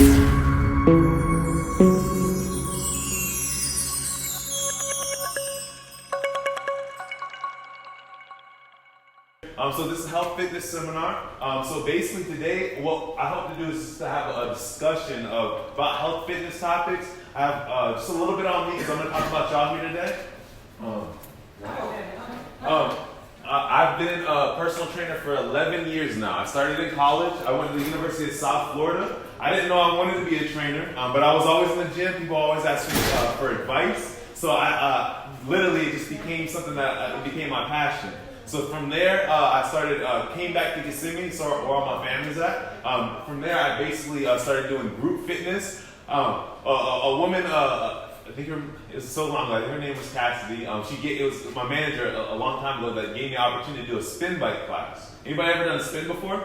So this is a health fitness seminar. So basically today, what I hope to do is to have a discussion about health fitness topics. I have just a little bit on me because I'm going to talk about y'all here today. I've been a personal trainer for 11 years now. I started in college. I went to the University of South Florida. I didn't know I wanted to be a trainer, but I was always in the gym. People always asked me for advice. So I literally it just became something that it became my passion. So from there, I started, came back to Kissimmee, so where all my family's at. From there, I basically started doing group fitness. A woman, I think it was so long ago, her name was Cassidy. It was my manager a long time ago that gave me the opportunity to do a spin bike class. Anybody ever done a spin before?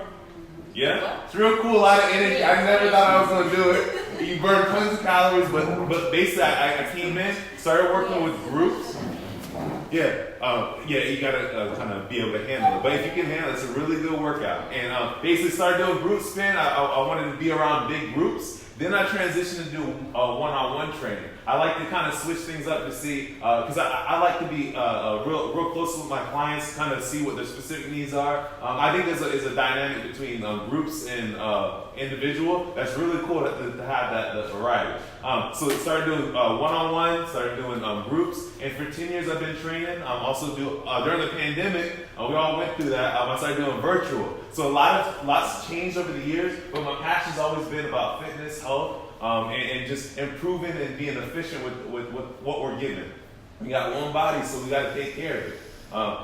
Yeah? It's real cool, a lot of energy. I never thought I was going to do it. You burn tons of calories, but basically I came in, started working with groups. Yeah, you gotta kind of be able to handle it. But if you can handle it, it's a really good workout. And basically started doing group spin. I wanted to be around big groups. Then I transitioned to do one-on-one training. I like to kind of switch things up to see, because I like to be real close with my clients, kind of see what their specific needs are. I think there's a dynamic between groups and individual that's really cool to have that variety. So started doing one-on-one, started doing groups, and for 10 years I've been training. Also during the pandemic, we all went through that. I started doing virtual. So lots changed over the years, but my passion's always been about fitness, health, and just improving and being efficient with what we're given. We got one body, so we got to take care of it.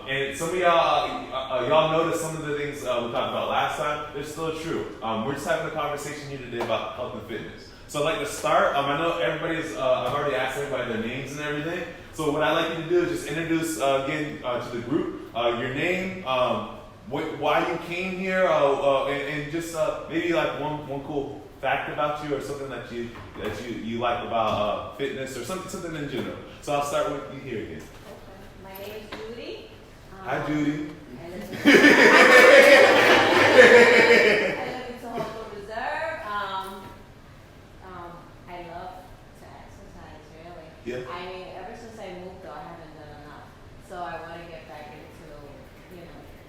And some of y'all noticed some of the things we talked about last time. They're still true. We're just having a conversation here today about health and fitness. So I'd like to start. I know everybody's, I've already asked everybody their names and everything. So what I'd like you to do is just introduce again to the group your name, why you came here, and just maybe like one cool fact about you or something that you like about fitness or something in general. So I'll start with you here again. Okay. My name is Judy. Hi, Judy. I live in Tohoku Reserve. I love to exercise, really. Yeah. I mean, ever since I moved, though, I haven't done enough. So I want to get back into,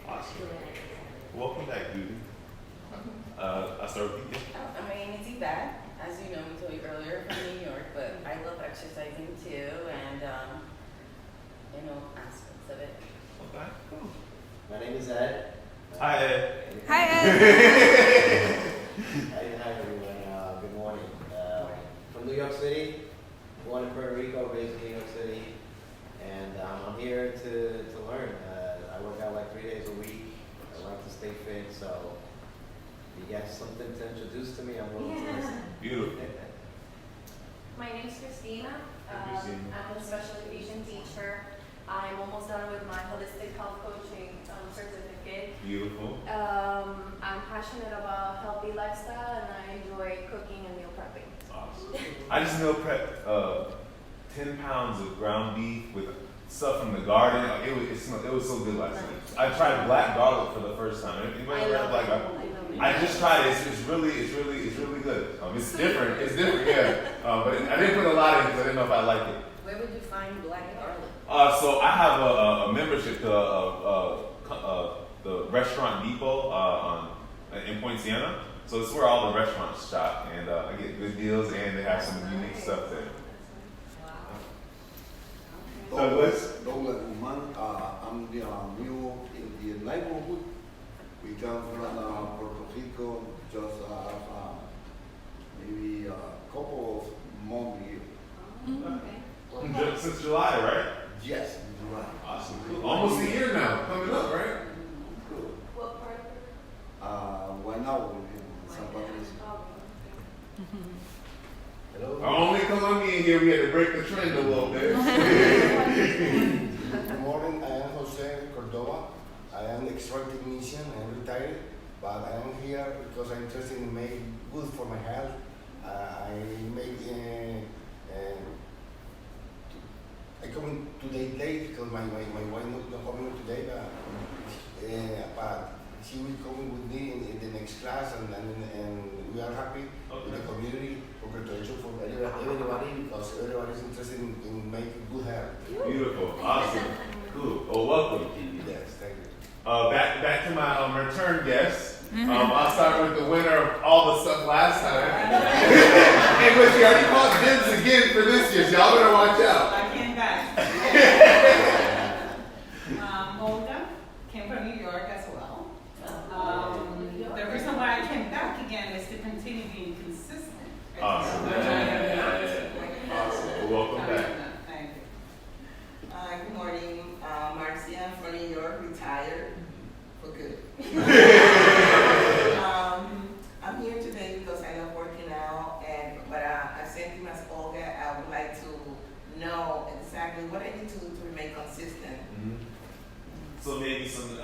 Awesome. doing exercise. Welcome back, Judy. I'll start with you. My name is Yvette. As you know, we told you earlier from New York, but I love exercising too, and aspects of it. Okay, cool. My name is Ed. Hi, Ed. Hi, Ed. Hi, everyone. Good morning. From New York City, born in Puerto Rico, raised in New York City, and I'm here to learn. I work out like 3 days a week. I like to stay fit, so if you got something to introduce to me, I'm willing to listen. Beautiful. My name is Christina. Christina. I'm a special education teacher. I'm almost done with my holistic health coaching certificate. Beautiful. I'm passionate about healthy lifestyle and I enjoy cooking and meal prepping. Awesome. I just meal prepped 10 pounds of ground beef with stuff from the garden. It was so good last night. I tried black garlic for the first time. Anybody ever had black garlic? I just tried it. It's really good. It's different. It's different, yeah. But I didn't put a lot in because I didn't know if I liked it. Where would you find black garlic? So I have a membership to the Restaurant Depot in Point Siena. So it's where all the restaurants shop, and I get good deals, and they have some unique stuff there. Douglas Guzman. I'm new in the neighborhood. We come from Puerto Rico just maybe a couple of months here. Since July, right? Yes, in July. Awesome. Almost a year now, coming up, right? Good. What part of it? Why not? San Patricio. Hello. Only Colombian here, we had to break the trend a little bit. Good morning, I am Jose Cordova. I am extra technician, I am retired, but I am here because I'm interested in making good for my health. I come today late because my wife not coming today, but she will come with me in the next class and we are happy with the community. Congratulations for everybody because everybody is interested in making good hair. Beautiful. Awesome. Cool. Well, welcome. Yes, thank you. Back to my return guest. I'll start with the winner of all the stuff last time. And but she already caught dibs again for this year, so y'all better watch out. I came back. Olga came from New York as well. The reason why I came back again is to continue being consistent. Awesome. Awesome. Well, welcome back. Thank you. Good morning, Marcia from New York, retired for good. I'm here today because I love working out, but I sent him as Olga. I would like to know exactly what I need to do to remain consistent. So maybe some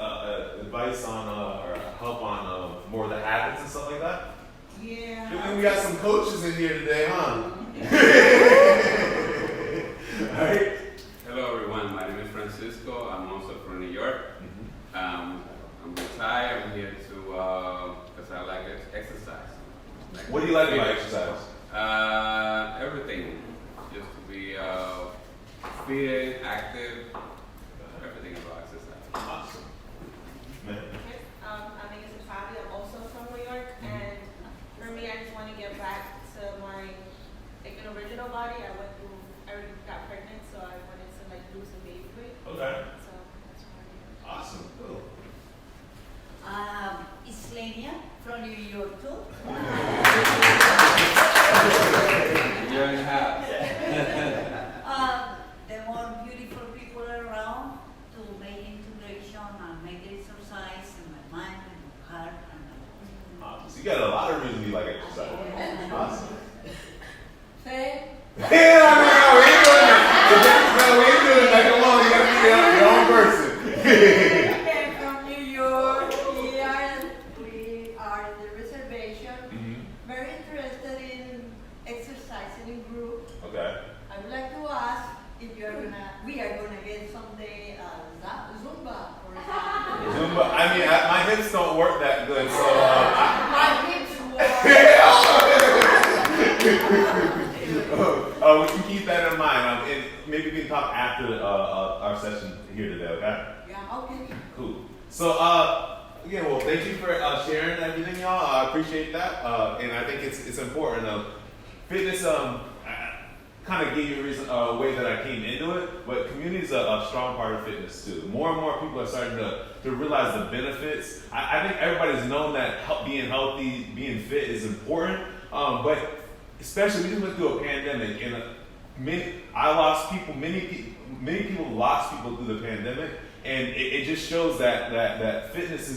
advice on or help on more of the habits and stuff like that? Yeah. Good thing we got some coaches in here today, huh? All right. Hello everyone, my name is Francisco. I'm also from New York. I'm retired. I'm here to because I like exercise. What do you like about exercise? Everything. Just to be fit, active. Everything about exercise. Awesome. Man. My name is Fabi. I'm also from New York, and for me, I just want to get back to my an original body. I already got pregnant, so I wanted to lose some baby weight. Okay. So that's why I'm here. Awesome. Cool. Islania from New York too. Year and a half. The more beautiful people around to make integration and make exercise in my mind and my heart and my Awesome. So you got a lot of reasons you like exercise. Awesome. Say, Yeah, no, we ain't doing that. No, we ain't doing that. Come on, you gotta figure out your own person. I'm from New York. We are in the reservation. Very interested in exercising in group. Okay. I would like to ask if we are gonna get someday Zumba or something. Zumba. I mean, my hips don't work that good, so. My hips We can keep that in mind, and maybe we can talk after our session here today. Okay. Yeah. Okay. Cool. So, again, well, thank you for sharing everything, y'all. I appreciate that, and I think it's important. Fitness, kind of gave you a reason, a way that I came into it, but community is a strong part of fitness too. More and more people are starting to realize the benefits. I think everybody's known that being healthy, being fit is important, but especially we just went through a pandemic, and many people lost people through the pandemic, and it just shows that fitness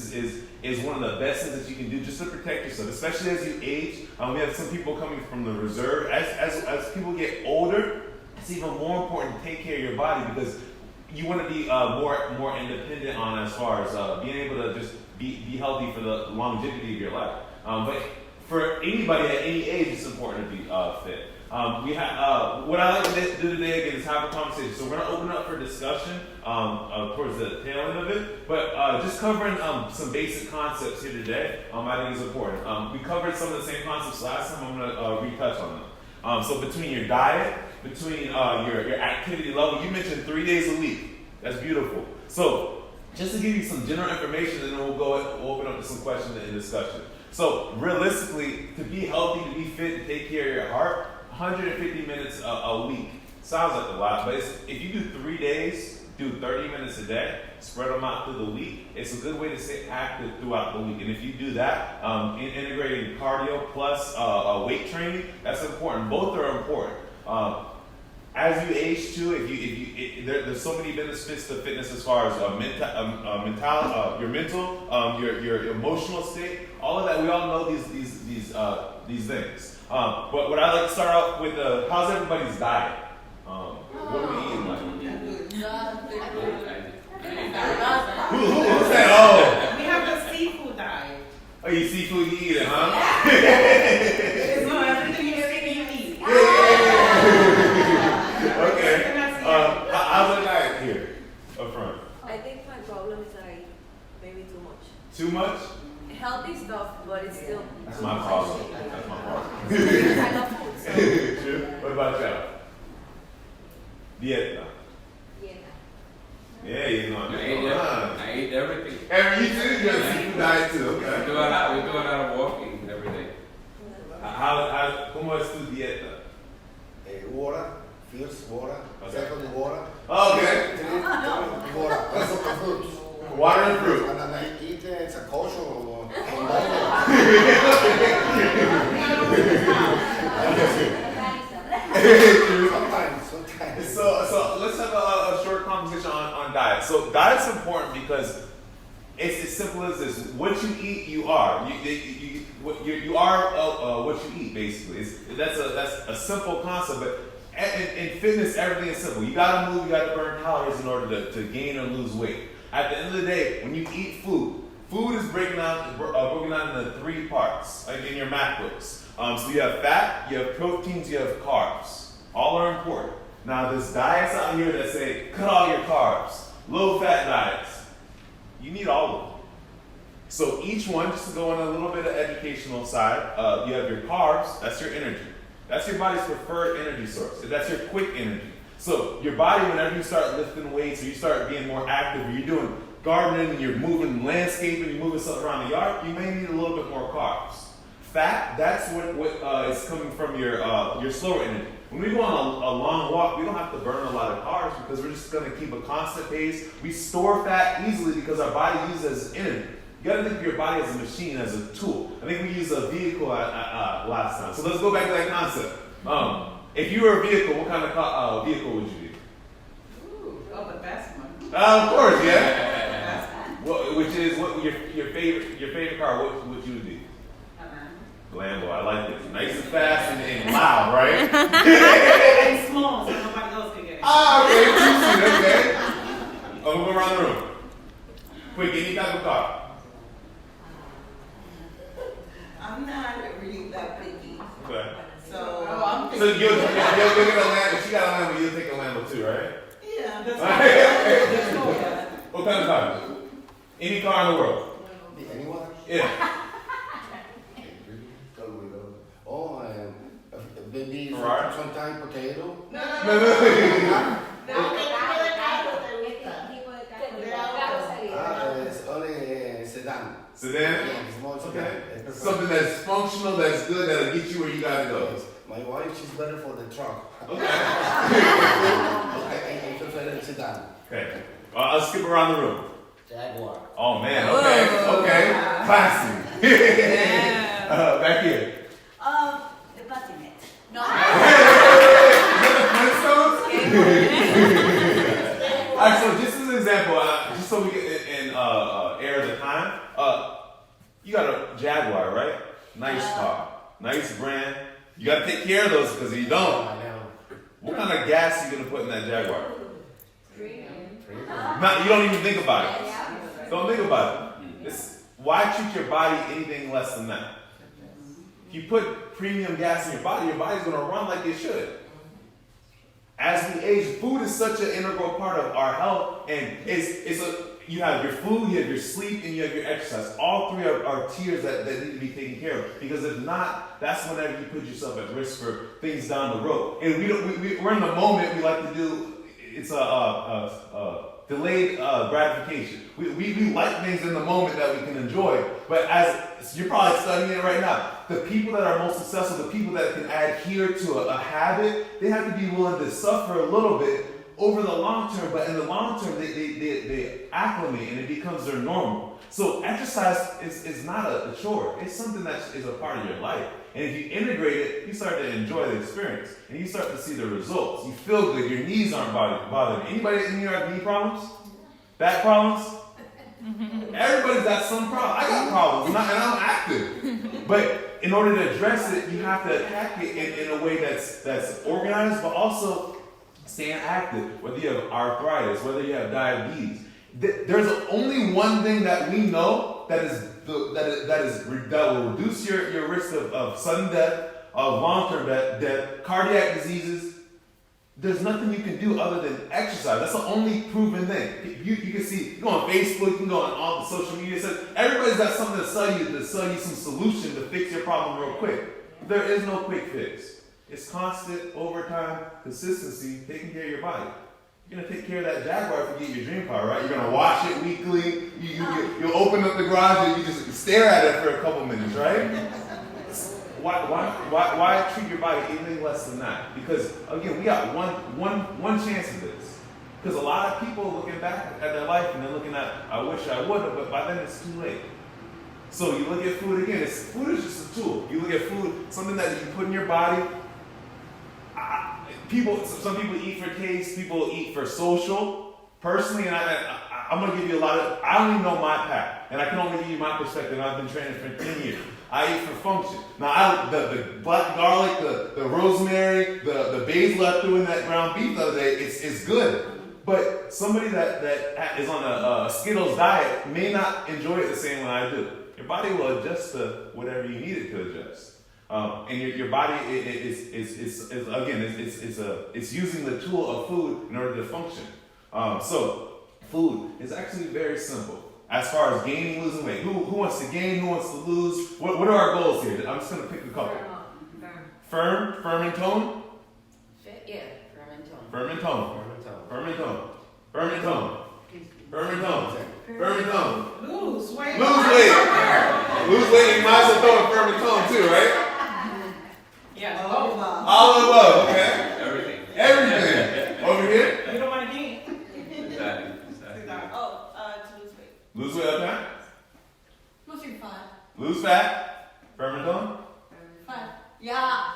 is one of the best things that you can do just to protect yourself, especially as you age. We have some people coming from the reserve. As people get older, it's even more important to take care of your body because you want to be more independent on as far as being able to just be healthy for the longevity of your life. But for anybody at any age, it's important to be fit. We have what I like to do today again is have a conversation. So we're going to open up for discussion towards the tail end of it, but just covering some basic concepts here today. I think is important. We covered some of the same concepts last time. I'm going to retouch on them. So between your diet, between your activity level, you mentioned 3 days a week. That's beautiful. So just to give you some general information, and then we'll open up to some questions and discussion. So realistically, to be healthy, to be fit, to take care of your heart, 150 minutes a week. Sounds like a lot, but if you do 3 days, do 30 minutes a day, spread them out through the week, it's a good way to stay active throughout the week. And if you do that, integrating cardio plus weight training, that's important. Both are important. As you age too, there's so many benefits to fitness as far as your mental, your emotional state, all of that. We all know these things. But what I like to start off with, how's everybody's diet? What are we eating like? Who's that? Oh, We have the seafood diet. oh, you seafood, you eat it, huh? No, everything you see, you eat. Okay. How's the diet here up front? I think my problem is that I maybe too much. Too much? healthy stuff, but it's still. That's my problem. That's my problem. I love food, so. True. What about y'all? Dieta. Yeah, you know. I eat everything. Every you too, you have a seafood diet too. Okay. We do a lot of walking every day. ¿Cómo es tu dieta? Water, first water, Okay. second water, Okay. third water, also fruits. Water and fruit. And then I eat it's a kosher or sometimes. So let's have a short conversation on diet. So diet's important because it's as simple as this: what you eat, you are. You are what you eat, basically. That's a simple concept, but in fitness, everything is simple. You gotta move, you gotta burn calories in order to gain or lose weight. At the end of the day, when you eat food is broken down into 3 parts, like in your macros. So you have fat, you have proteins, you have carbs. All are important. Now there's diets out here that say, cut all your carbs, low fat diets. You need all of them. So each one, just to go on a little bit of educational side, you have your carbs, that's your energy. That's your body's preferred energy source. That's your quick energy. So your body, whenever you start lifting weights or you start being more active, or you're doing gardening and you're moving landscaping, you're moving stuff around the yard, you may need a little bit more carbs. Fat, that's what is coming from your slower energy. When we go on a long walk, we don't have to burn a lot of carbs because we're just going to keep a constant pace. We store fat easily because our body uses it as energy. You got to think of your body as a machine, as a tool. I think we used a vehicle last time. So let's go back to that concept. If you were a vehicle, what kind of vehicle would you be? Oh, the best one. Of course, yeah. Which is what your favorite car? What would you be? Lambo. I like it. Nice and fast and loud, right? And small, so nobody else can get it. Okay. We'll go around the room. Quick, any type of car. I'm not really that picky. Okay. So, So you'll get a Lambo. She got a Lambo. You'll take a Lambo too, right? yeah. What kind of car? Any car in the world. Anyone? Yeah. Oh, maybe Ferrari? sometimes potato. No. It's only sedan. Sedan? Yeah, small sedan. Okay. Something that's functional, that's good, that'll get you where you gotta go. My wife, she's better for the truck. Okay. I prefer the sedan. Okay. I'll skip around the room. Jaguar. Oh man, okay. Classy. Back here. The patinette. No. Alright, so just as an example, just so we get in air the time, you got a Jaguar, right? Nice car, nice brand. You gotta take care of those because if you don't, what kind of gas are you gonna put in that Jaguar? You don't even think about it. Don't think about it. Why treat your body anything less than that? If you put premium gas in your body's gonna run like it should. As we age, food is such an integral part of our health, and you have your food, you have your sleep, and you have your exercise. All 3 are tiers that need to be taken care of. Because if not, that's whenever you put yourself at risk for things down the road. And we're in the moment. We like to do it's a delayed gratification. We like things in the moment that we can enjoy. But as you're probably studying it right now, the people that are most successful, the people that can adhere to a habit, they have to be willing to suffer a little bit over the long term. But in the long term, they acclimate and it becomes their normal. So exercise is not a chore. It's something that is a part of your life. And if you integrate it, you start to enjoy the experience. And you start to see the results. You feel good. Your knees aren't bothering. Anybody in here have knee problems? Back problems? Everybody's got some problem. I got problems, and I'm active. But in order to address it, you have to attack it in a way that's organized, but also staying active. Whether you have arthritis, whether you have diabetes, there's only one thing that we know that will reduce your risk of sudden death, of long-term death, cardiac diseases, there's nothing you can do other than exercise. That's the only proven thing. You can see, you go on Facebook, you can go on all the social media sites. Everybody's got something to sell you some solution to fix your problem real quick. There is no quick fix. It's constant, overtime, consistency, taking care of your body. You're gonna take care of that Jaguar if you get your dream car, right? You're gonna wash it weekly. You'll open up the garage and you just stare at it for a couple minutes, right? Why treat your body anything less than that? Because again, we got one chance of this. Because a lot of people looking back at their life and they're looking at, I wish I would have, but by then it's too late. So you look at food again. Food is just a tool. You look at food, something that you put in your body. Some people eat for taste. People eat for social. Personally, and I'm gonna give you I only know my path, and I can only give you my perspective. I've been training for 10 years. I eat for function. Now, the black garlic, the rosemary, the basil I threw in that ground beef the other day, it's good. But somebody that is on a Skittles diet may not enjoy it the same way I do. Your body will adjust to whatever you need it to adjust. And your body it's using the tool of food in order to function. So food is actually very simple. As far as gaining, losing weight, who wants to gain, who wants to lose? What are our goals here? I'm just gonna pick a couple. Firm and tone. Yeah, firm and tone. Firm and tone. Firm and tone. Firm and tone. Firm and tone. Firm and tone. Lose weight. Lose weight. Lose weight. You might as well throw a firm and tone too, right? Yes. All above. Okay. Everything. Over here. You don't want to gain. Exactly. To lose weight. Lose weight, okay. Losing fat. Lose fat. Firm and tone. Fat. Yeah.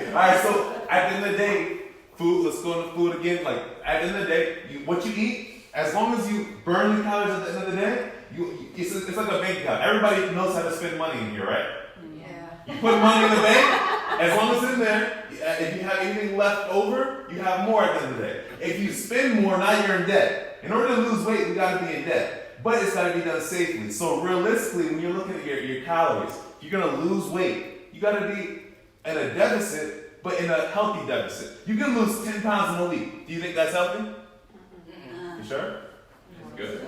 Alright, so at the end of the day, food, let's go into food again. Like, at the end of the day, what you eat, as long as you burn the calories at the end of the day, it's like a bank account. Everybody knows how to spend money in here, right? Yeah. You put money in the bank, as long as it's in there, if you have anything left over, you have more at the end of the day. If you spend more, now you're in debt. In order to lose weight, we gotta be in debt. But it's gotta be done safely. So realistically, when you're looking at your calories, if you're gonna lose weight, you gotta be in a deficit, but in a healthy deficit. You can lose 10 pounds in a week. Do you think that's healthy? You sure? It's good.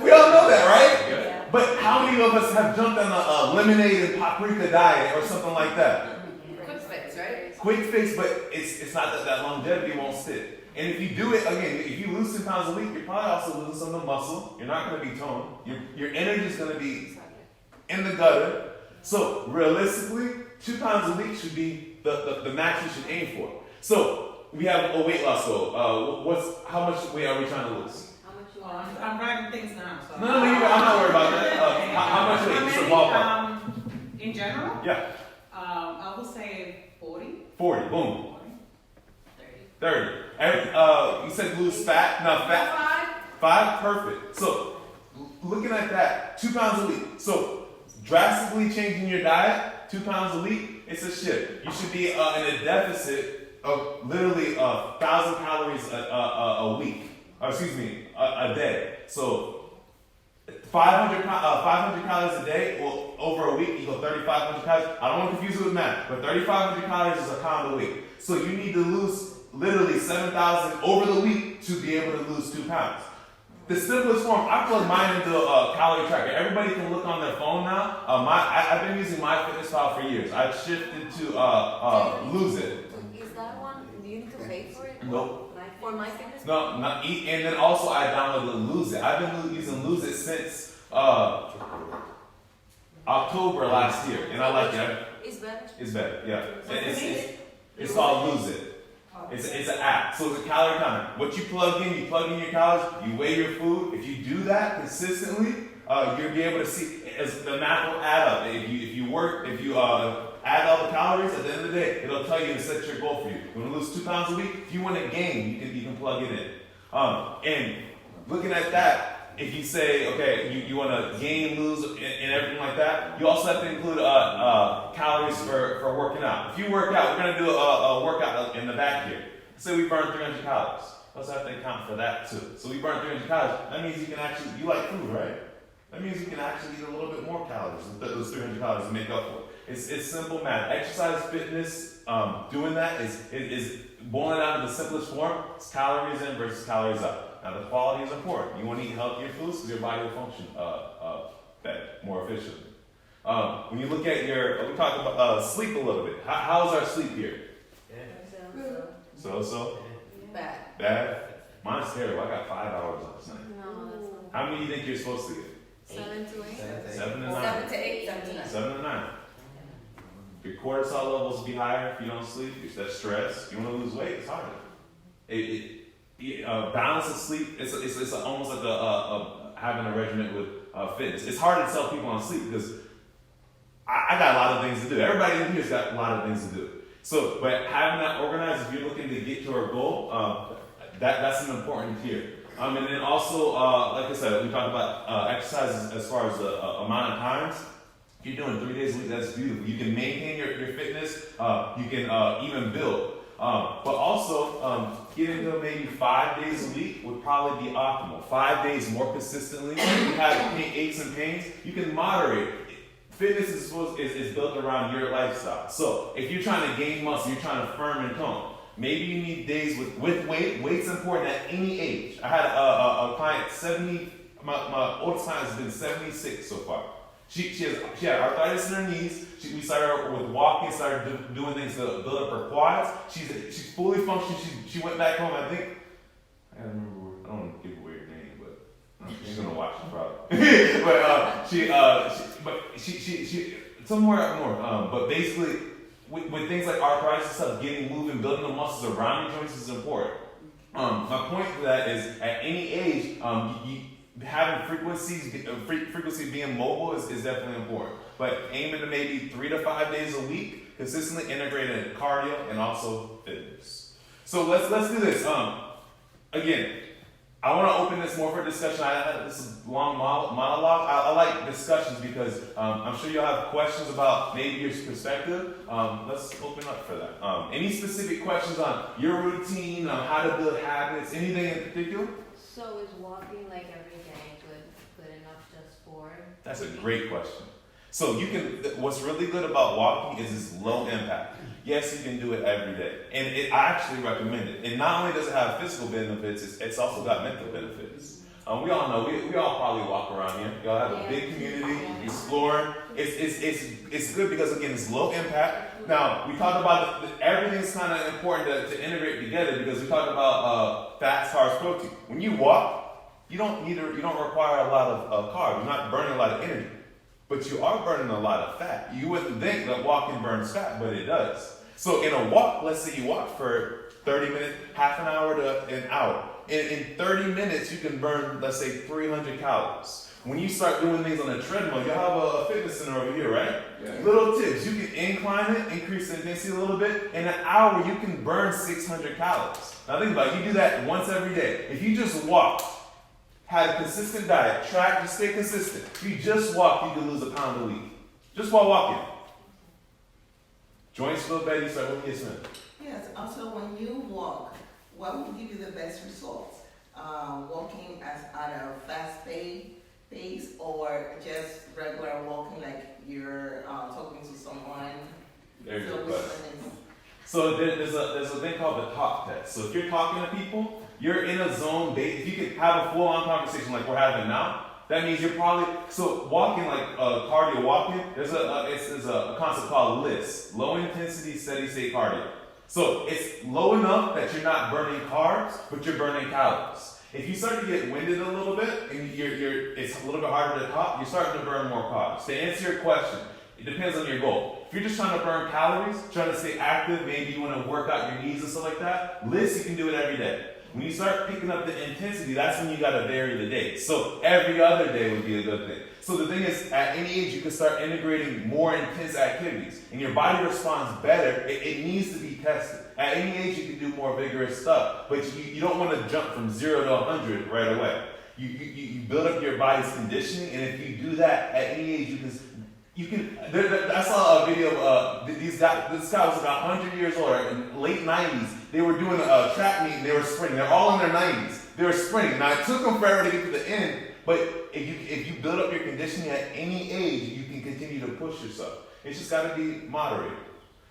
We all know that, right? Yeah. But how many of us have jumped on a lemonade and paprika diet or something like that? Quick fix, right? Quick fix, but it's not that longevity won't stick. And if you do it, again, if you lose 10 pounds a week, you're probably also losing some of the muscle. You're not going to be toned. Your energy is going to be in the gutter. So realistically, 2 pounds a week should be the max you should aim for. So we have a weight loss goal. How much weight are we trying to lose? I'm writing things now. So. No, I'm not worried about that. How much weight? Just a ballpark. In general? Yeah. I would say 40. 40. Boom. 30. You said lose fat. No, fat. 5. Perfect. So looking at that, 2 pounds a week. So drastically changing your diet, 2 pounds a week, it's a shift. You should be in a deficit of literally 1,000 calories a week. Or excuse me, a day. So 500 calories a day, or over a week equals 3,500 calories. I don't want to confuse it with math, but 3,500 calories is a pound a week. So you need to lose literally 7,000 over the week to be able to lose 2 pounds. The simplest form, I plug mine into a calorie tracker. Everybody can look on their phone now. I've been using MyFitnessPal for years. I've shifted to Lose It. Is that one? Do you need to pay for it? Nope. For my fitness? No, not eat. And then also I downloaded Lose It. I've been using Lose It since October last year, and I like it. It's better? It's better, yeah. It's called Lose It. It's an app, so it's a calorie counter. What you plug in your calories, you weigh your food. If you do that consistently, you'll be able to see the math will add up. If you add all the calories, at the end of the day, it'll tell you and set your goal for you. You want to lose 2 pounds a week? If you want to gain, you can plug it in. And looking at that, if you say, okay, you want to gain, lose, and everything like that, you also have to include calories for working out. If you work out, we're going to do a workout in the back here. Say we burn 300 calories. We also have to account for that too. So we burn 300 calories. That means you can you like food, right? that means you can actually eat a little bit more calories than those 300 calories to make up for it. It's simple math. Exercise, fitness, doing that is boiling down to the simplest form. It's calories in versus calories out. Now the quality is important. You want to eat healthier foods because your body will function better, more efficiently. When you look at we talked about sleep a little bit. How's our sleep here? So? Bad? Mine's terrible. I got 5 hours last night. No, that's not. How many do you think you're supposed to get? 7 to 8. 7 to 9. 7 to 8. 7 to 9. 7 to 9. Your cortisol levels will be higher if you don't sleep. That's stress. You want to lose weight, it's harder. Balance of sleep, it's almost like having a regimen with fitness. It's hard to tell people on sleep because I got a lot of things to do. Everybody in here's got a lot of things to do. So, but having that organized, if you're looking to get to our goal, that's an important tier. And then also, like I said, we talked about exercise as far as the amount of times. If you're doing 3 days a week, that's beautiful. You can maintain your fitness. You can even build. But also, getting to maybe 5 days a week would probably be optimal. 5 days more consistently. If you have aches and pains, you can moderate it. Fitness is built around your lifestyle. So if you're trying to gain muscle, you're trying to firm and tone. Maybe you need days with weight. Weight's important at any age. I had a client, 70. My oldest client has been 76 so far. She had arthritis in her knees. We started with walking, started doing things to build up her quads. She's fully functioning. She went back home. I think I don't remember. I don't want to give away her name, but she's gonna watch it probably. But she somewhere up north. But basically, with things like arthritis and stuff, getting moving, building the muscles around your joints is important. My point to that is, at any age, having frequency being mobile is definitely important. But aiming to maybe 3 to 5 days a week, consistently integrating cardio and also fitness. So let's do this. Again, I want to open this more for discussion. This is a long monologue. I like discussions because I'm sure you'll have questions about maybe your perspective. Let's open up for that. Any specific questions on your routine, on how to build habits, anything in particular? So is walking like every day good enough just for? That's a great question. So what's really good about walking is it's low impact. Yes, you can do it every day. And I actually recommend it. And not only does it have physical benefits, it's also got mental benefits. We all know, we all probably walk around here. We all have a big community, exploring. It's good because, again, it's low impact. Now, we talked about everything's kind of important to integrate together because we talked about fats, carbs, protein. When you walk, you don't require a lot of carbs. You're not burning a lot of energy. But you are burning a lot of fat. You wouldn't think that walking burns fat, but it does. So in a walk, let's say you walk for 30 minutes, half an hour to an hour. In 30 minutes, you can burn, let's say, 300 calories. When you start doing things on a treadmill, you'll have a fitness center over here, right? Yeah. Little tips. You can incline it, increase the intensity a little bit. In an hour, you can burn 600 calories. Now think about it. You do that once every day. If you just walk, had a consistent diet, track, just stay consistent. If you just walk, you can lose a pound a week. Just while walking. Joints feel better, you start moving your swim. Yes, also when you walk, what will give you the best results? Walking at a fast pace or just regular walking like you're talking to someone? There you go. So there's a thing called the talk test. So if you're talking to people, you're in a zone. If you can have a full-on conversation like we're having now, that means you're probably walking like cardio walking. There's a concept called LISS, low intensity steady state cardio. So it's low enough that you're not burning carbs, but you're burning calories. If you start to get winded a little bit and it's a little bit harder to talk, you're starting to burn more carbs. To answer your question, it depends on your goal. If you're just trying to burn calories, trying to stay active, maybe you want to work out your knees and stuff like that, LISS, you can do it every day. When you start picking up the intensity, that's when you got to vary the days. So every other day would be a good thing. So the thing is, at any age, you can start integrating more intense activities. And your body responds better. It needs to be tested. At any age, you can do more vigorous stuff. But you don't want to jump from 0 to 100 right away. You build up your body's conditioning. And if you do that, at any age, you can. I saw a video of this guy was about 100 years old, in late 90s. They were doing a track meet and they were sprinting. They're all in their 90s. They were sprinting. Now, it took them forever to get to the end, But if you build up your conditioning at any age, you can continue to push yourself. It's just got to be moderated.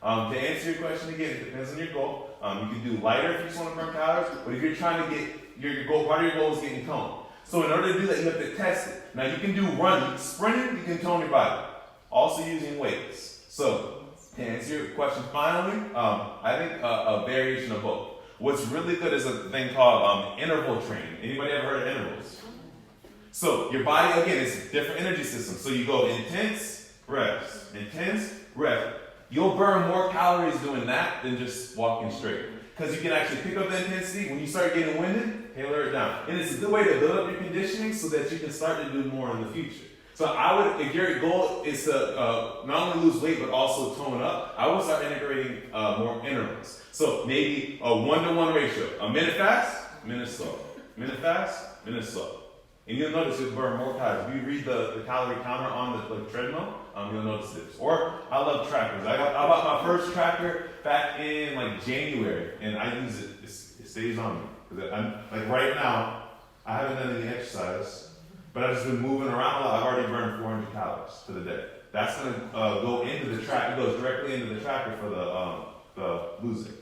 To answer your question again, it depends on your goal. You can do lighter if you just want to burn calories, but if you're trying to get your goal, part of your goal is getting toned. So in order to do that, you have to test it. Now you can do running, sprinting, you can tone your body. Also using weights. So to answer your question finally, I think a variation of both. What's really good is a thing called interval training. Anybody ever heard of intervals? So your body, again, it's a different energy system. So you go intense, rest, intense, rest. You'll burn more calories doing that than just walking straight. Because you can actually pick up the intensity. When you start getting winded, tailor it down. And it's a good way to build up your conditioning so that you can start to do more in the future. So I would, if your goal is to not only lose weight but also tone up, I would start integrating more intervals. So maybe a 1-to-1 ratio. A minute fast, minute slow. Minute fast, minute slow. And you'll notice you'll burn more calories. If you read the calorie counter on the treadmill, you'll notice this. Or I love trackers. I bought my first tracker back in like January, and I use it. It stays on me. I'm, like right now, I haven't done any exercise, but I've just been moving around a lot. I've already burned 400 calories for the day. That's going to go into the track. It goes directly into the tracker for the losing.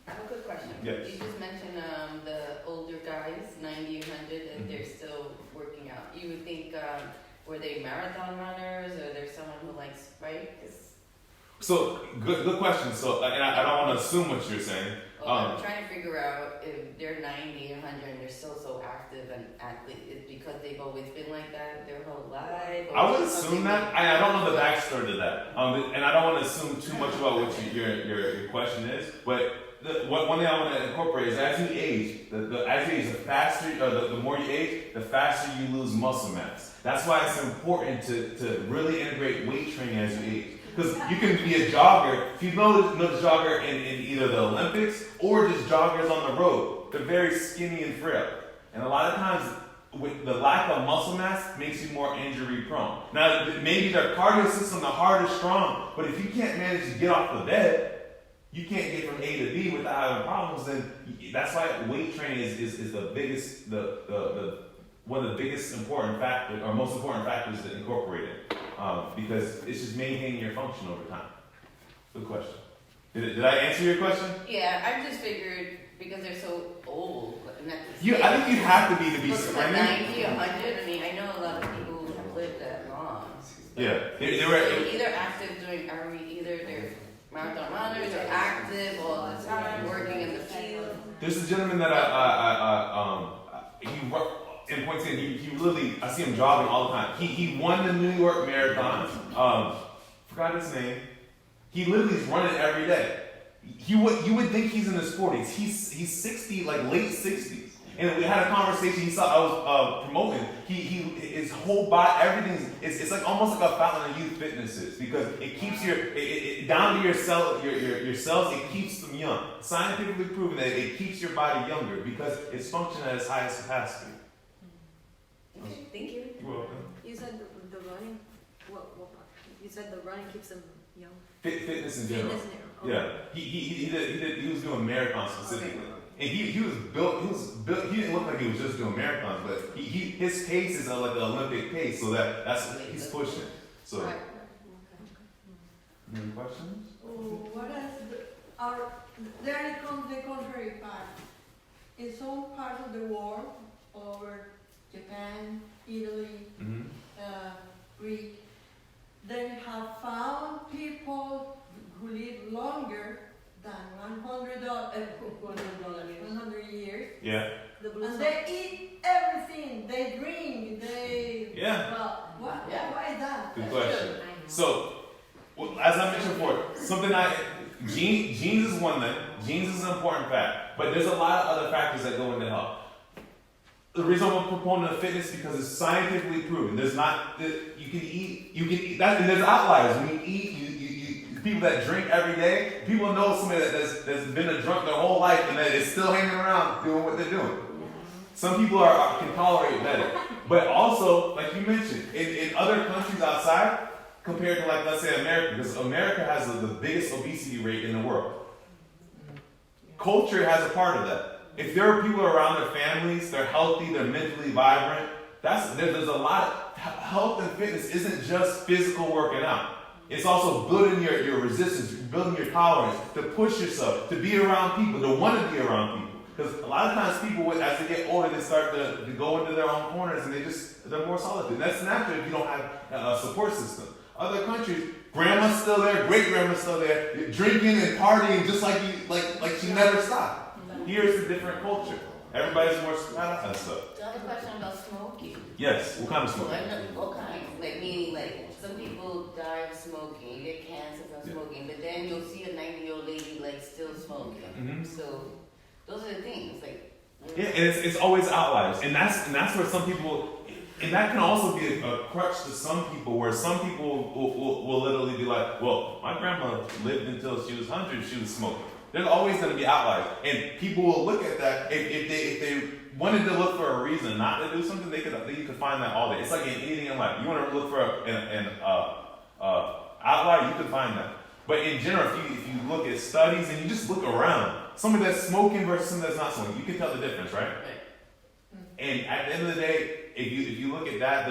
I have a good question. Yes. You just mentioned the older guys, 90 and 100, and they're still working out. You would think, were they marathon runners, or there's someone who likes bikes? So, good question. So, and I don't want to assume what you're saying. I'm trying to figure out if they're 90 and 100 and they're still so active and athlete. Is because they've always been like that their whole life? I would assume that. I don't know the backstory to that. And I don't want to assume too much about what your question is. But one thing I want to incorporate is as you age, the faster, the more you age, the faster you lose muscle mass. That's why it's important to really integrate weight training as you age. Because you can be a jogger. If you know the jogger in either the Olympics or just joggers on the road, they're very skinny and frail. And a lot of times, with the lack of muscle mass makes you more injury prone. Now, maybe their cardio system, the heart is strong, but if you can't manage to get off the bed, you can't get from A to B without having problems. Then that's why weight training is the biggest, one of the biggest important factors, or most important factors to incorporate it. Because it's just maintaining your function over time. Good question. Did I answer your question? Yeah, I just figured because they're so old. I think you have to be sprinting. 90, 100. I mean, I know a lot of people who have lived that long. Yeah, they were either active either they're marathon runners or active all the time, working in the field. There's a gentleman that in Point City, he literally, I see him jogging all the time. He won the New York Marathon. Forgot his name. He literally is running every day. You would think he's in his 40s. He's 60, like late 60s. And we had a conversation. He saw I was promoting. His whole body, everything. It's like almost like a fountain of youth fitness is, because it keeps down to your cells. It keeps them young. Scientifically proven that it keeps your body younger because it's functioning at its highest capacity. Okay, thank you. You're welcome. You said the running. What part? You said the running keeps them young. Fitness in general. Fitness in general. Yeah, he was doing marathons specifically, and he was built. He didn't look like he was just doing marathons, but his pace is like the Olympic pace, so that's he's pushing. So, Right. any questions? What else? There comes the contrary part. In some parts of the world, over Japan, Italy, Greek, they have found people who live longer than 100 years. Yeah. And they eat everything. They drink. Yeah. Well, why is that? Good question. So, as I mentioned before, genes is one thing. Genes is an important fact, but there's a lot of other factors that go into health. The reason I'm a proponent of fitness is because it's scientifically proven. There's not you can eat that, and there's outliers. When you eat, people that drink every day, people know somebody that's been a drunk their whole life and that is still hanging around doing what they're doing. Some people can tolerate better, but also, like you mentioned, in other countries outside, compared to like let's say America, because America has the biggest obesity rate in the world. Culture has a part of that. If there are people around their families, they're healthy, they're mentally vibrant, there's a lot of health and fitness isn't just physical working out. It's also building your resistance, building your tolerance, to push yourself, to be around people, to want to be around people. Because a lot of times people, as they get older, they start to go into their own corners and they're more solitude. And that's natural if you don't have a support system. Other countries, grandma's still there, great grandma's still there, you're drinking and partying just like she never stopped. Here's a different culture. Everybody's more spread out and stuff. Do I have a question about smoking? Yes, what kind of smoking? What kind? Like meaning like some people die of smoking, you get cancer from smoking, but then you'll see a 90-year-old lady like still smoking. Mm-hmm. So those are the things like. Yeah, and it's always outliers, and that's where some people, and that can also be a crutch to some people, where some people will literally be like, well, my grandma lived until she was 100, she was smoking. There's always going to be outliers, and people will look at that if they wanted to look for a reason not to do something, you could find that all day. It's like in anything in life. You want to look for an outlier, you can find that. But in general, if you look at studies and you just look around, somebody that's smoking versus somebody that's not smoking, you can tell the difference, right? And at the end of the day, if you look at that,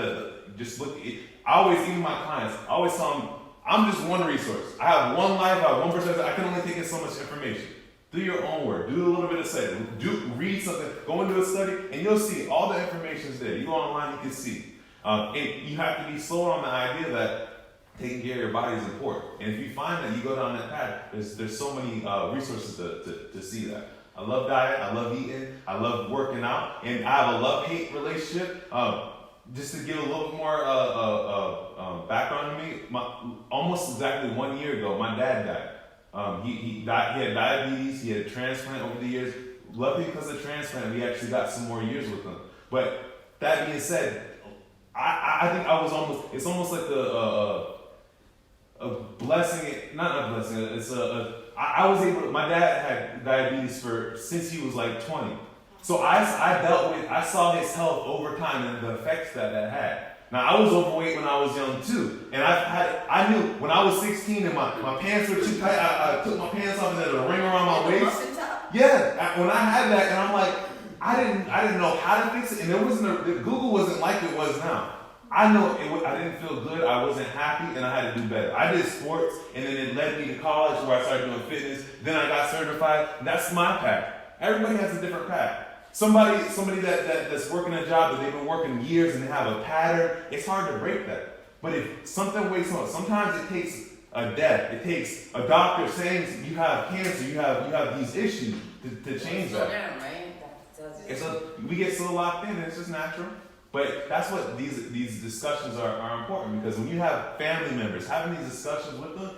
I always, even my clients, I always tell them, I'm just one resource. I have one life, I have one perspective. I can only take in so much information. Do your own work. Do a little bit of study. Read something. Go into a study, and you'll see all the information's there. You go online, you can see. And you have to be sold on the idea that taking care of your body is important. And if you find that you go down that path, there's so many resources to see that. I love diet. I love eating. I love working out. And I have a love-hate relationship. Just to give a little more background to me, almost exactly 1 year ago, my dad died. He died. He had diabetes. He had a transplant over the years. Luckily, because of the transplant, we actually got some more years with him. But that being said, I think I was almost. It's almost like a blessing. Not a blessing. It's I was able. My dad had diabetes since he was like 20. So I saw his health over time and the effects that had. Now I was overweight when I was young too, and I knew when I was 16 and my pants were too tight. I took my pants off and there was a ring around my waist. Yeah, when I had that, and I'm like, I didn't know how to fix it, and Google wasn't like it was now. I know I didn't feel good. I wasn't happy, and I had to do better. I did sports, and then it led me to college where I started doing fitness. Then I got certified. That's my path. Everybody has a different path. Somebody that's working a job that they've been working years and they have a pattern, it's hard to break that. But if something wakes up, sometimes it takes a death, it takes a doctor saying you have cancer, you have these issues to change that. Down, right? We get so locked in, and it's just natural. But that's what these discussions are important, because when you have family members having these discussions with them,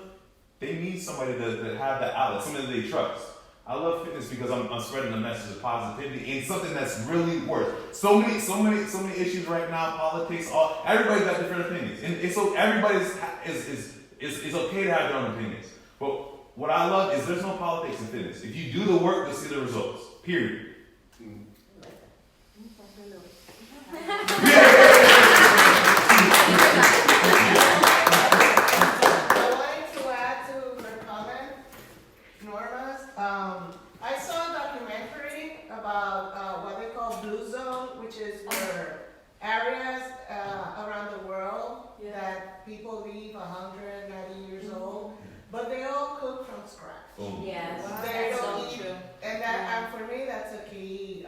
they need somebody to have that outlet, somebody that they trust. I love fitness because I'm spreading a message of positivity and something that's really worth. So many issues right now, politics, everybody's got different opinions. And so everybody's is okay to have their own opinions. But what I love is there's no politics in fitness. If you do the work, you'll see the results. Period. I saw a documentary about what they call blue zone, which is where areas around the world that people live 190 years old, but they all cook from scratch. Yes, They that's don't so eat, true. and for me that's a key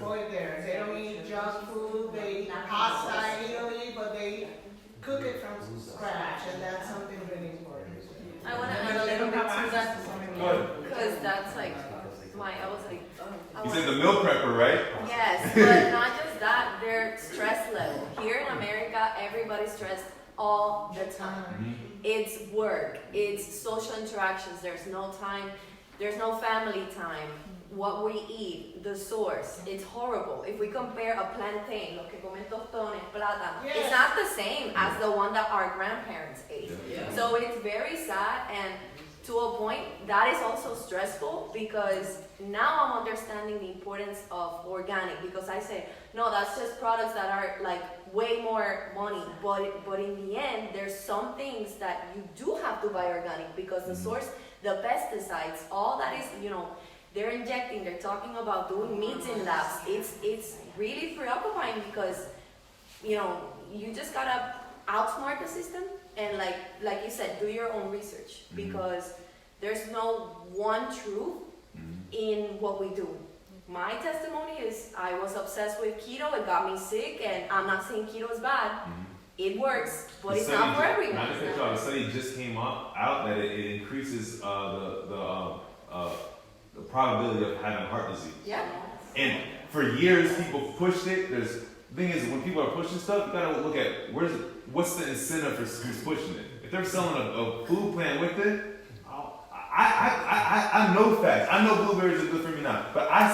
point there. They don't eat junk food. They eat pasta in Italy, but they cook it from scratch, and that's something really important. I want to add a little bit to that Go ahead. because that's like I was like, You said the meal prepper, right? Yes, but not just that, their stress level. Here in America, everybody's stressed all the time. Mm-hmm. It's work, it's social interactions, there's no time, there's no family time. What we eat, the source, it's horrible. If we compare a plantain, lo que comen tostones, plátano, it's not the same as the one that our grandparents ate. Yeah. So it's very sad, and to a point, that is also stressful because now I'm understanding the importance of organic, because I say, no, that's just products that are like way more money, but in the end, there's some things that you do have to buy organic because the source, the pesticides, all that is, they're injecting, they're talking about doing meats in labs. It's really preoccupying because you just gotta outsmart the system and like you said, do your own research because there's no one truth in what we do. My testimony is I was obsessed with keto, it got me sick, and I'm not saying keto is bad. It works, but it's not for everyone. Not to cut you off, the study just came out that it increases the probability of having heart disease. Yeah. And for years, people pushed it. The thing is, when people are pushing stuff, you gotta look at what's the incentive for who's pushing it. If they're selling a food plan with it, I know facts. I know blueberries are good for me now, but I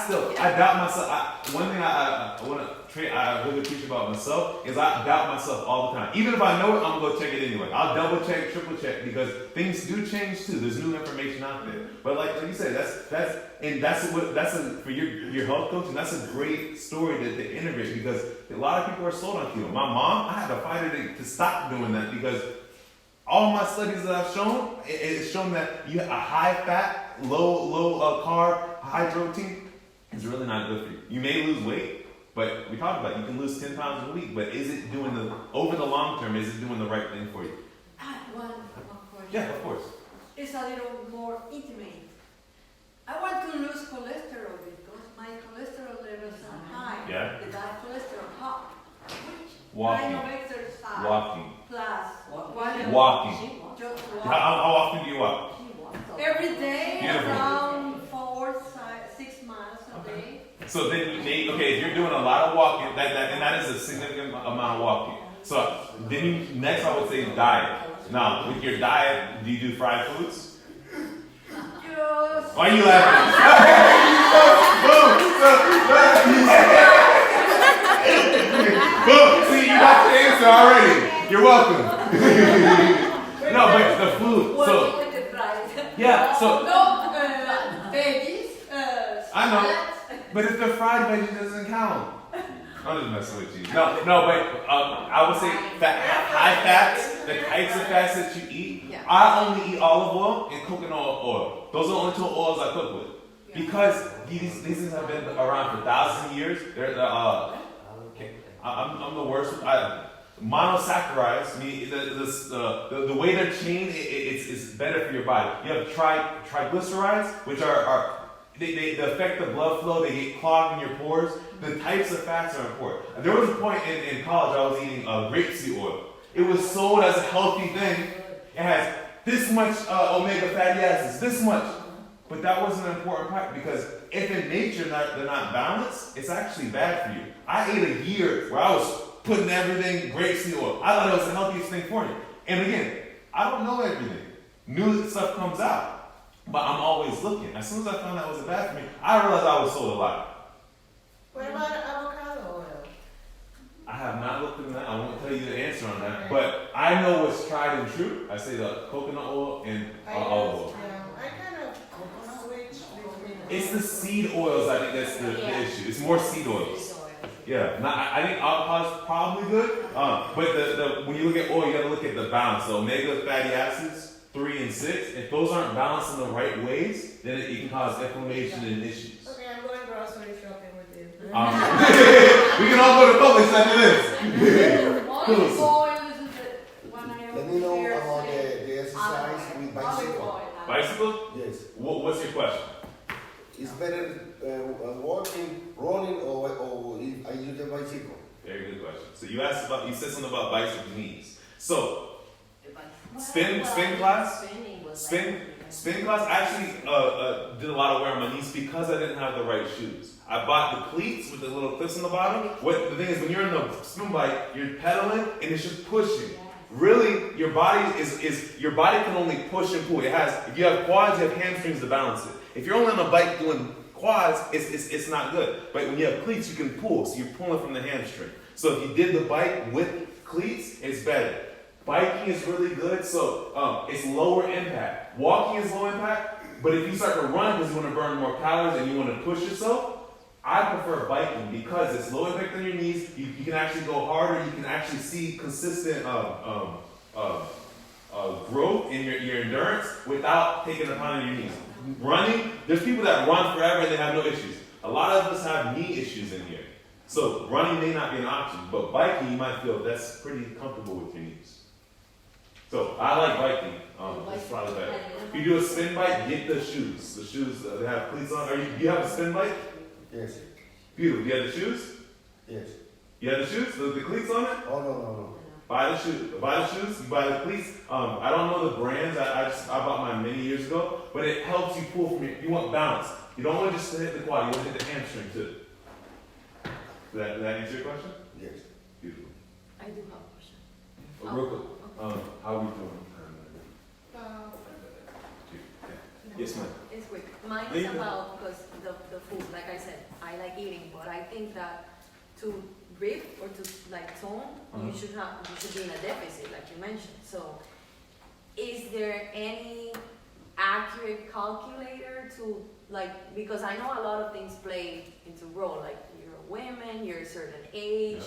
doubt myself. One thing I really preach about myself is I doubt myself all the time. Even if I know it, I'm gonna go check it anyway. I'll double check, triple check because things do change too. There's new information out there. But like you said, that's for your health coach, and that's a great story to integrate because a lot of people are sold on keto. My mom, I had to fight her to stop doing that because all my studies that I've shown, it's shown that a high fat, low carb, high protein is really not good for you. You may lose weight, but we talked about you can lose 10 pounds in a week, but is it over the long term, is it doing the right thing for you? One question. Yeah, of course. It's a little more intimate. I want to lose cholesterol because my cholesterol levels are high. Yeah. The bad cholesterol high. Which Walking. kind of exercise? Walking. Plus. Walking. Just How often do you walk? every day, Beautiful. around 6 miles a day. So then if you're doing a lot of walking, that is a significant amount of walking. So then next I would say diet. Now, with your diet, do you do fried foods? Just. Why are you laughing? Boom! See, you got the answer already. You're welcome. No, but the food. Yeah, so. No, veggies. I know, but if the fried veggie doesn't count. I'm just messing with you. No, but I would say high fats, the types of fats that you eat. Yeah. I only eat olive oil and coconut oil. Those are the only two oils I cook with. Because these things have been around for 1,000 years. I'm the worst. Monosaccharides, the way they're chained, it's better for your body. You have triglycerides, which they affect the blood flow. They get clogged in your pores. The types of fats are important. There was a point in college I was eating grapeseed oil. It was sold as a healthy thing. It has this much omega fatty acids, this much. But that wasn't an important part because if in nature they're not balanced, it's actually bad for you. I ate a year where I was putting everything grapeseed oil. I thought it was the healthiest thing for me. And again, I don't know everything. New stuff comes out, but I'm always looking. As soon as I found out it was bad for me, I realized I was sold a lot. What about avocado oil? I have not looked into that. I won't tell you the answer on that. But I know what's tried and true. I say the coconut oil and olive oil. Yeah, I kind of switch between. It's the seed oils, I think that's the issue. It's more seed oils. Yeah, I think avocado is probably good, but when you look at oil, you got to look at the balance. So omega fatty acids, 3 and 6, if those aren't balanced in the right ways, then it can cause inflammation and issues. Okay, I'm going grocery shopping with you. We can all go to Publix after this. Olive oil is one I Let me know about the exercise with bicycle. Bicycle? Yes. What's your question? It's better walking, running, or if I use the bicycle. Very good question. So you said something about bicycle knees. So spin class. Spin class actually did a lot of wear on my knees because I didn't have the right shoes. I bought the cleats with the little clips on the bottom. The thing is, when you're in the spin bike, you're pedaling and it's just pushing. Really, your body can only push and pull. If you have quads, you have hamstrings to balance it. If you're only on a bike doing quads, it's not good. But when you have cleats, you can pull. So you're pulling from the hamstring. So if you did the bike with cleats, it's better. Biking is really good, so it's lower impact. Walking is low impact, but if you start to run because you want to burn more calories and you want to push yourself, I prefer biking because it's low impact on your knees. You can actually go harder. You can actually see consistent growth in your endurance without taking a pound on your knees. Running, there's people that run forever and they have no issues. A lot of us have knee issues in here. So running may not be an option, but biking, you might feel that's pretty comfortable with your knees. So I like biking. It's probably better. If you do a spin bike, get the shoes. The shoes that have cleats on. Do you have a spin bike? Yes. Beautiful. You have the shoes? Yes. You have the shoes? The cleats on it? Oh, no. Buy the shoes. Buy the shoes. You buy the cleats. I don't know the brands. I bought mine many years ago, but it helps you pull from it. You want balance. You don't want just to hit the quad. You want to hit the hamstring too. Does that answer your question? Yes. Beautiful. I do have a question. Real quick. How are we doing? Yes, ma'am. It's quick. Mine There is you go. about, because the food, like I said, I like eating, but I think that to rip or to like tone, you should be in a deficit, like you mentioned. So is there any accurate calculator to like, because I know a lot of things play into role, like you're a woman, you're a certain age,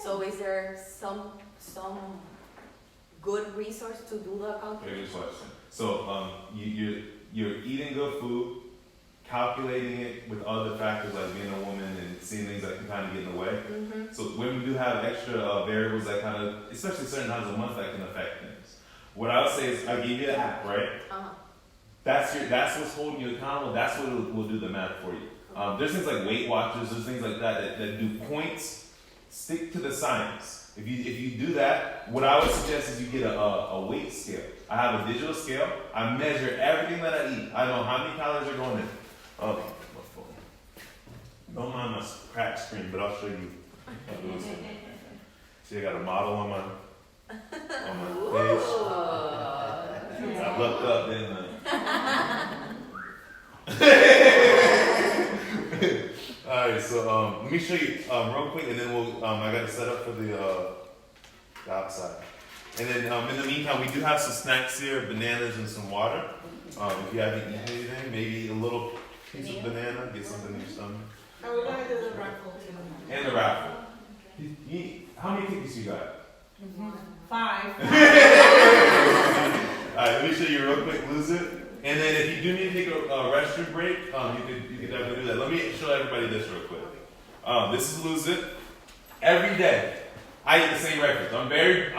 so is there some good resource to do the Very calculation? good question. So you're eating good food, calculating it with other factors like being a woman and seeing things that can kind of get in the way. Mm-hmm. So women do have extra variables that kind of, especially certain times of month, that can affect things. What I would say is I gave you an app, right? Uh-huh. That's what's holding you accountable. That's what will do the math for you. There's things like Weight Watchers. There's things like that do points. Stick to the science. If you do that, what I would suggest is you get a weight scale. I have a digital scale. I measure everything that I eat. I know how many calories are going in. My phone. Don't mind my cracked screen, but I'll show you. See, I got a model on my face. I looked up, didn't I? Alright, so let me show you real quick, and then I got it set up for the outside. And then in the meantime, we do have some snacks here, bananas and some water. If you haven't eaten anything, maybe a little piece of banana, get something in your stomach. Are we gonna do the raffle too? And the raffle. How many tickets you got? 5. Alright, let me show you real quick, lose it. And then if you do need to take a restroom break, you could definitely do that. Let me show everybody this real quick. This is lose it. Every day, I eat the same breakfast. I'm very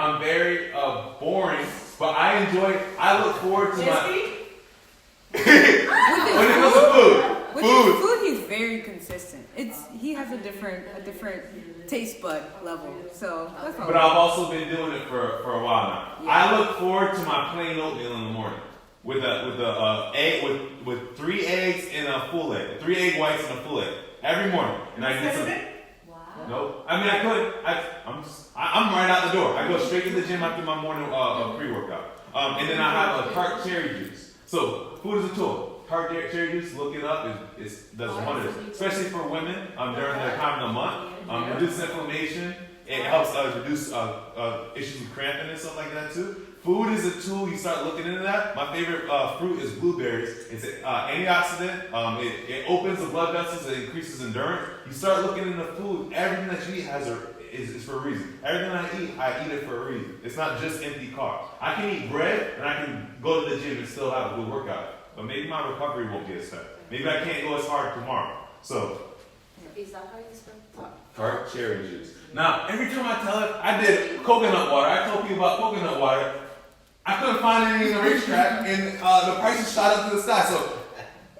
boring, but I look forward to my. When it comes to food. With his food, he's very consistent. He has a different taste bud level. So that's all. But I've also been doing it for a while now. Yeah. I look forward to my plain oatmeal in the morning with a egg with 3 eggs and a full egg, 3 egg whites and a full egg every morning, and I get some. Wow. Nope. I mean, I could. I'm right out the door. I go straight to the gym after my morning pre-workout, and then I have a tart cherry juice. So food is a tool. Tart cherry juice, look it up. It does wonders, especially for women during their time of the month. Reduces inflammation. It helps reduce issues with cramping and stuff like that too. Food is a tool. You start looking into that. My favorite fruit is blueberries. It's an antioxidant. It opens the blood vessels. It increases endurance. You start looking into food. Everything that you eat is for a reason. Everything I eat it for a reason. It's not just empty carbs. I can eat bread and I can go to the gym and still have a good workout. But maybe my recovery won't be as fast. Maybe I can't go as hard tomorrow. So, is that how you spell tart cherry juice. Now, every time I tell it, I did coconut water. I told people about coconut water. I couldn't find any in the racetrack, and the prices shot up to the sky. So,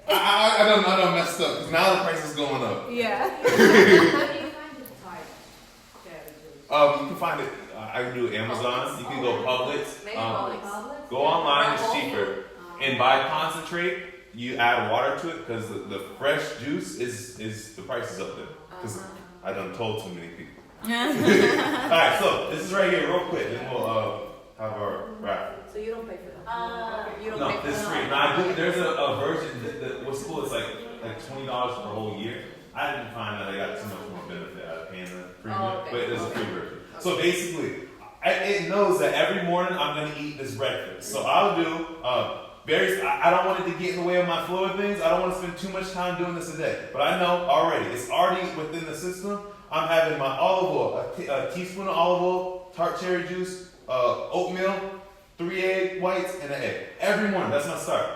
I done messed up because now the price is going up. Yeah. How do you find the tart cherry juice? You can find it. I can do Amazon. You can go Publix. Maybe Publix. Go online. It's cheaper. And by concentrate, you add water to it because the fresh juice is the price is up there. Because I done told too many people. Alright, so this is right here, real quick. Then we'll have our raffle. So you don't pay for that? You don't pay No, for this is that? free. Now there's a version. What's cool? It's like $20 for the whole year. I didn't find that I got too much more benefit out of paying the premium, but there's a free version. So basically, it knows that every morning I'm going to eat this breakfast. So I'll do. I don't want it to get in the way of my flow of things. I don't want to spend too much time doing this a day. But I know already, it's already within the system. I'm having my olive oil, a teaspoon of olive oil, tart cherry juice, oatmeal, 3 egg whites, and an egg. Every morning, that's my start.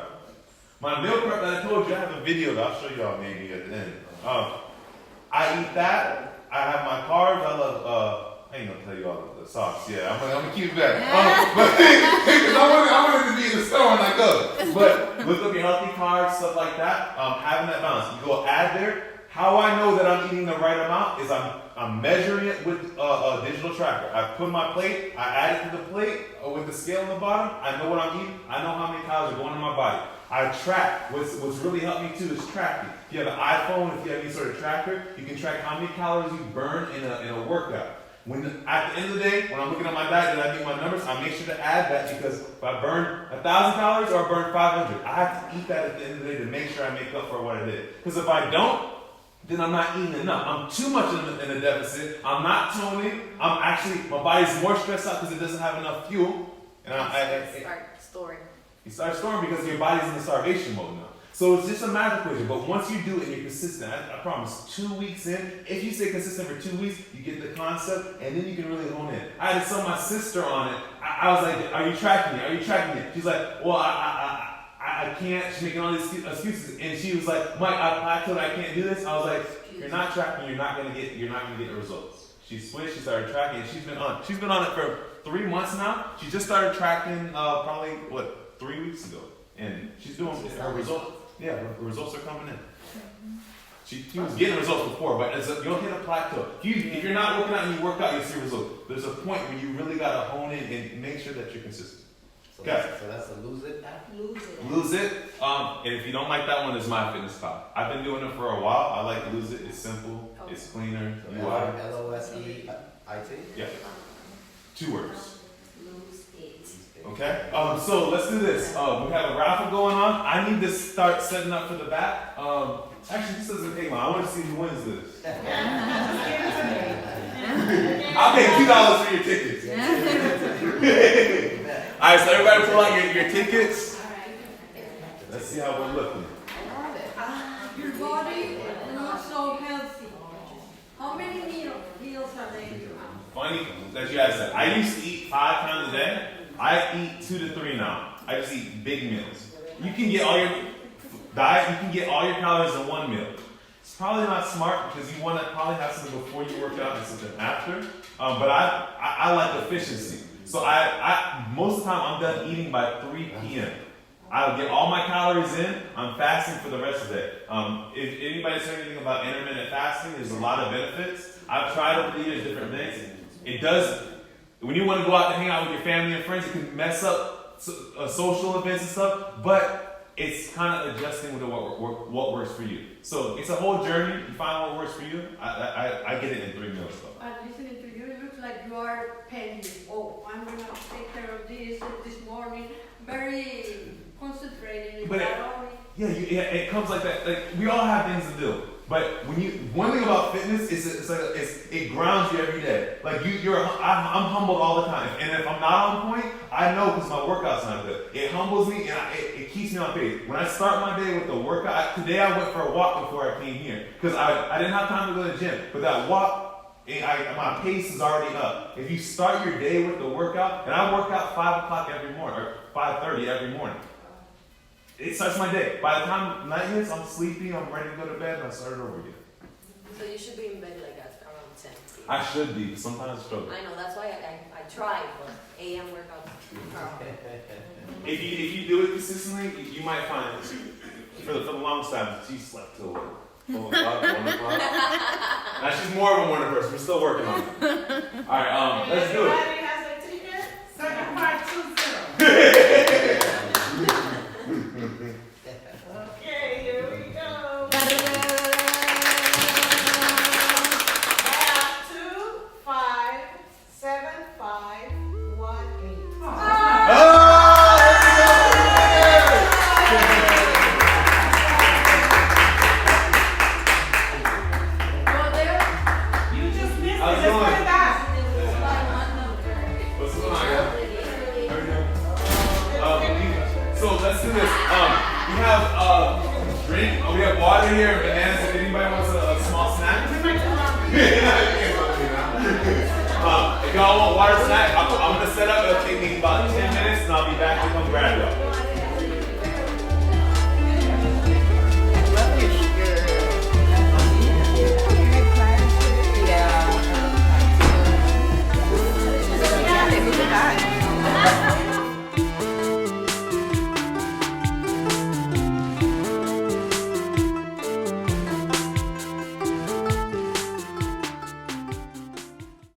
My meal prep that I told you, I have a video that I'll show y'all maybe at the end. I eat that, I have my carbs. I love. I ain't gonna tell you all the sauce. Yeah, I'm gonna keep it back. But because I want it to be in the store when I go. But look up your healthy carbs, stuff like that. Having that balance. You go add there. How I know that I'm eating the right amount is I'm measuring it with a digital tracker. I put my plate. I add it to the plate with the scale on the bottom. I know what I'm eating. I know how many calories are going in my body. I track. What's really helped me too is tracking. If you have an iPhone, if you have any sort of tracker, you can track how many calories you burn in a workout. At the end of the day, when I'm looking at my diet and I meet my numbers, I make sure to add that because if I burn 1,000 calories or I burn 500, I have to eat that at the end of the day to make sure I make up for what I did. Because if I don't, then I'm not eating enough. I'm too much in a deficit. I'm not toning. My body's more stressed out because it doesn't have enough fuel. And start storing. You start storing because your body's in the starvation mode now. So it's just a math equation. But once you do it and you're consistent, I promise, 2 weeks in, if you stay consistent for 2 weeks, you get the concept, and then you can really hone in. I had to sell my sister on it. I was like, are you tracking it? Are you tracking it? She's like, well, I can't. She's making all these excuses. And she was like, Mike, I told her I can't do this. I was like, you're not tracking, you're not gonna get the results. She switched, she started tracking, and she's been on it for 3 months now. She just started tracking probably 3 weeks ago. And she's doing her results. Yeah, her results are coming in. She was getting results before, but you'll hit a plateau. If you're not working out and you work out, you'll see results. There's a point where you really got to hone in and make sure that you're consistent. So that's a Lose It app? Lose It. And if you don't like that one, it's MyFitnessPal. I've been doing it for a while. I like Lose It. It's simple. Okay. It's cleaner. So LOSEIT? Yeah. 2 words. Lose it. Okay. So let's do this. We have a raffle going on. I need to start setting up for the back. Actually, this doesn't take long. I want to see who wins this. I'll pay $2 for your tickets. All right, so everybody pull out your tickets. Let's see how we're looking. Your body looks so healthy. How many meals are they? Funny that you asked that. I used to eat 5 times a day. I eat 2 to 3 now. I just eat big meals. You can get all your diet. You can get all your calories in 1 meal. It's probably not smart because you want to probably have something before you work out and something after. But I like efficiency. So I most of the time I'm done eating by 3 p.m. I'll get all my calories in. I'm fasting for the rest of the day. If anybody's heard anything about intermittent fasting, there's a lot of benefits. I've tried over the years different things. It does. When you want to go out and hang out with your family and friends, it can mess up social events and stuff. But it's kind of adjusting with what works for you. So it's a whole journey. You find what works for you. I get it in 3 meals though. Listening to you, it looks like you are pending. Oh, I'm gonna take care of this morning. Very concentrated. It comes like that. Like we all have things to do. But one thing about fitness is it grounds you every day. Like I'm humbled all the time, and if I'm not on point, I know because my workout's not good. It humbles me and it keeps me on pace. When I start my day with the workout, today I went for a walk before I came here because I didn't have time to go to the gym. But that walk, my pace is already up. If you start your day with the workout, and I work out 5 o'clock every morning or 5:30 every morning. It starts my day. By the time night hits, I'm sleepy, I'm ready to go to bed, and I start it over again. So you should be in bed like at around 10. I should be. Sometimes I struggle. I know, that's why I try, but AM workouts. If you do it consistently, you might find it. For the longest time, she slept till 12 o'clock, 1 o'clock. Now she's more of a morning person. We're still working on it. All right, let's do it. Everybody has a ticket? Second part 20. Okay, here we go. 2, 5, 7, 5, 1, 8. You just missed it. Let's put it back. What's going on, so let's do this. We have drink. We have water here, bananas. If anybody wants a small snack. If y'all want water snack, I'm gonna